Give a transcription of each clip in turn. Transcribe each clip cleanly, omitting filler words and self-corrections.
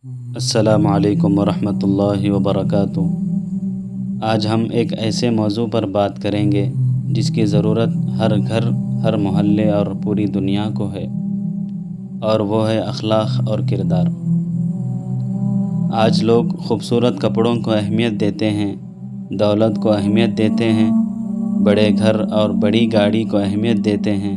السلام علیکم ورحمۃ اللہ وبرکاتہ۔ آج ہم ایک ایسے موضوع پر بات کریں گے جس کی ضرورت ہر گھر، ہر محلے اور پوری دنیا کو ہے، اور وہ ہے اخلاق اور کردار۔ آج لوگ خوبصورت کپڑوں کو اہمیت دیتے ہیں، دولت کو اہمیت دیتے ہیں، بڑے گھر اور بڑی گاڑی کو اہمیت دیتے ہیں،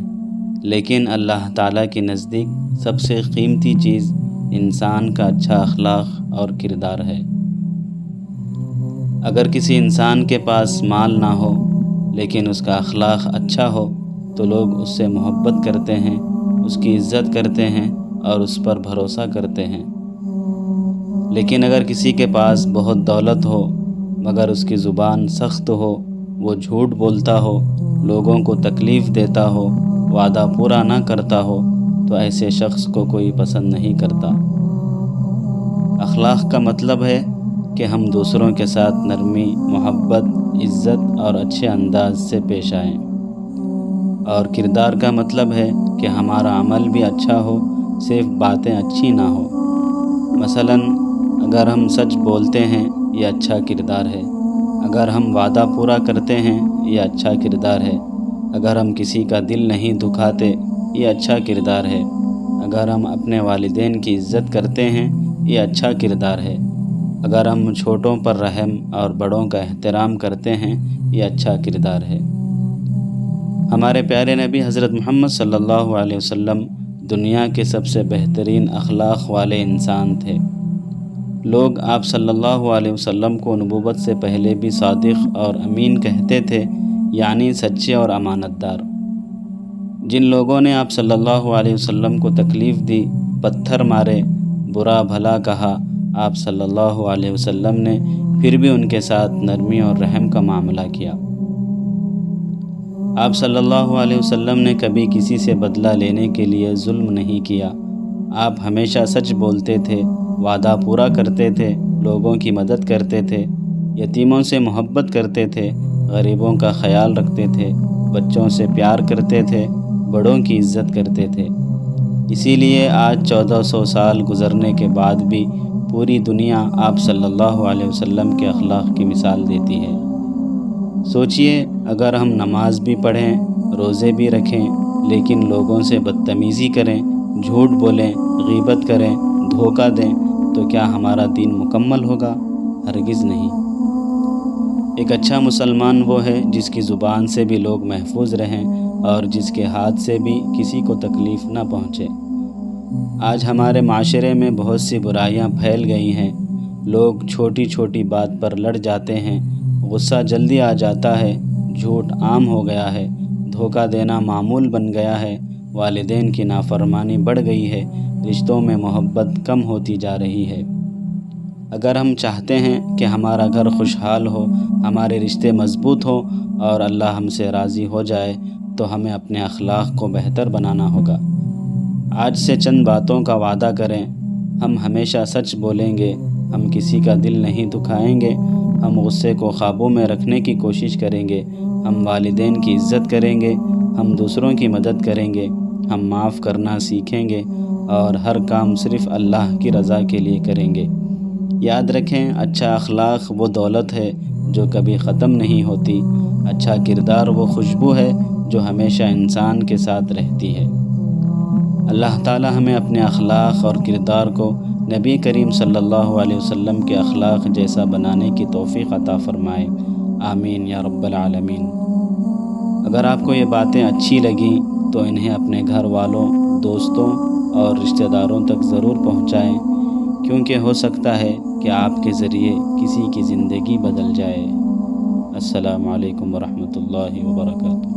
لیکن اللہ تعالیٰ کے نزدیک سب سے قیمتی چیز انسان کا اچھا اخلاق اور کردار ہے۔ اگر کسی انسان کے پاس مال نہ ہو لیکن اس کا اخلاق اچھا ہو تو لوگ اس سے محبت کرتے ہیں، اس کی عزت کرتے ہیں اور اس پر بھروسہ کرتے ہیں۔ لیکن اگر کسی کے پاس بہت دولت ہو مگر اس کی زبان سخت ہو، وہ جھوٹ بولتا ہو، لوگوں کو تکلیف دیتا ہو، وعدہ پورا نہ کرتا ہو، تو ایسے شخص کو کوئی پسند نہیں کرتا۔ اخلاق کا مطلب ہے کہ ہم دوسروں کے ساتھ نرمی، محبت، عزت اور اچھے انداز سے پیش آئیں، اور کردار کا مطلب ہے کہ ہمارا عمل بھی اچھا ہو، صرف باتیں اچھی نہ ہو۔ مثلاً اگر ہم سچ بولتے ہیں یہ اچھا کردار ہے، اگر ہم وعدہ پورا کرتے ہیں یہ اچھا کردار ہے، اگر ہم کسی کا دل نہیں دکھاتے یہ اچھا کردار ہے، اگر ہم اپنے والدین کی عزت کرتے ہیں یہ اچھا کردار ہے، اگر ہم چھوٹوں پر رحم اور بڑوں کا احترام کرتے ہیں یہ اچھا کردار ہے۔ ہمارے پیارے نبی حضرت محمد صلی اللہ علیہ وسلم دنیا کے سب سے بہترین اخلاق والے انسان تھے۔ لوگ آپ صلی اللہ علیہ وسلم کو نبوت سے پہلے بھی صادق اور امین کہتے تھے، یعنی سچے اور امانت دار۔ جن لوگوں نے آپ صلی اللہ علیہ وسلم کو تکلیف دی، پتھر مارے، برا بھلا کہا، آپ صلی اللہ علیہ وسلم نے پھر بھی ان کے ساتھ نرمی اور رحم کا معاملہ کیا۔ آپ صلی اللہ علیہ وسلم نے کبھی کسی سے بدلہ لینے کے لیے ظلم نہیں کیا۔ آپ ہمیشہ سچ بولتے تھے، وعدہ پورا کرتے تھے، لوگوں کی مدد کرتے تھے، یتیموں سے محبت کرتے تھے، غریبوں کا خیال رکھتے تھے، بچوں سے پیار کرتے تھے، بڑوں کی عزت کرتے تھے۔ اسی لیے آج 1400 سال گزرنے کے بعد بھی پوری دنیا آپ صلی اللہ علیہ وسلم کے اخلاق کی مثال دیتی ہے۔ سوچئے اگر ہم نماز بھی پڑھیں، روزے بھی رکھیں، لیکن لوگوں سے بدتمیزی کریں، جھوٹ بولیں، غیبت کریں، دھوکہ دیں، تو کیا ہمارا دین مکمل ہوگا؟ ہرگز نہیں۔ ایک اچھا مسلمان وہ ہے جس کی زبان سے بھی لوگ محفوظ رہیں اور جس کے ہاتھ سے بھی کسی کو تکلیف نہ پہنچے۔ آج ہمارے معاشرے میں بہت سی برائیاں پھیل گئی ہیں۔ لوگ چھوٹی چھوٹی بات پر لڑ جاتے ہیں، غصہ جلدی آ جاتا ہے، جھوٹ عام ہو گیا ہے، دھوکہ دینا معمول بن گیا ہے، والدین کی نافرمانی بڑھ گئی ہے، رشتوں میں محبت کم ہوتی جا رہی ہے۔ اگر ہم چاہتے ہیں کہ ہمارا گھر خوشحال ہو، ہمارے رشتے مضبوط ہوں اور اللہ ہم سے راضی ہو جائے، تو ہمیں اپنے اخلاق کو بہتر بنانا ہوگا۔ آج سے چند باتوں کا وعدہ کریں۔ ہم ہمیشہ سچ بولیں گے، ہم کسی کا دل نہیں دکھائیں گے، ہم غصے کو قابو میں رکھنے کی کوشش کریں گے، ہم والدین کی عزت کریں گے، ہم دوسروں کی مدد کریں گے، ہم معاف کرنا سیکھیں گے اور ہر کام صرف اللہ کی رضا کے لیے کریں گے۔ یاد رکھیں، اچھا اخلاق وہ دولت ہے جو کبھی ختم نہیں ہوتی، اچھا کردار وہ خوشبو ہے جو ہمیشہ انسان کے ساتھ رہتی ہے۔ اللہ تعالی ہمیں اپنے اخلاق اور کردار کو نبی کریم صلی اللہ علیہ وسلم کے اخلاق جیسا بنانے کی توفیق عطا فرمائے، آمین یا رب العالمین۔ اگر آپ کو یہ باتیں اچھی لگیں تو انہیں اپنے گھر والوں، دوستوں اور رشتہ داروں تک ضرور پہنچائیں، کیونکہ ہو سکتا ہے کہ آپ کے ذریعے کسی کی زندگی بدل جائے۔ السلام علیکم ورحمۃ اللہ وبرکاتہ۔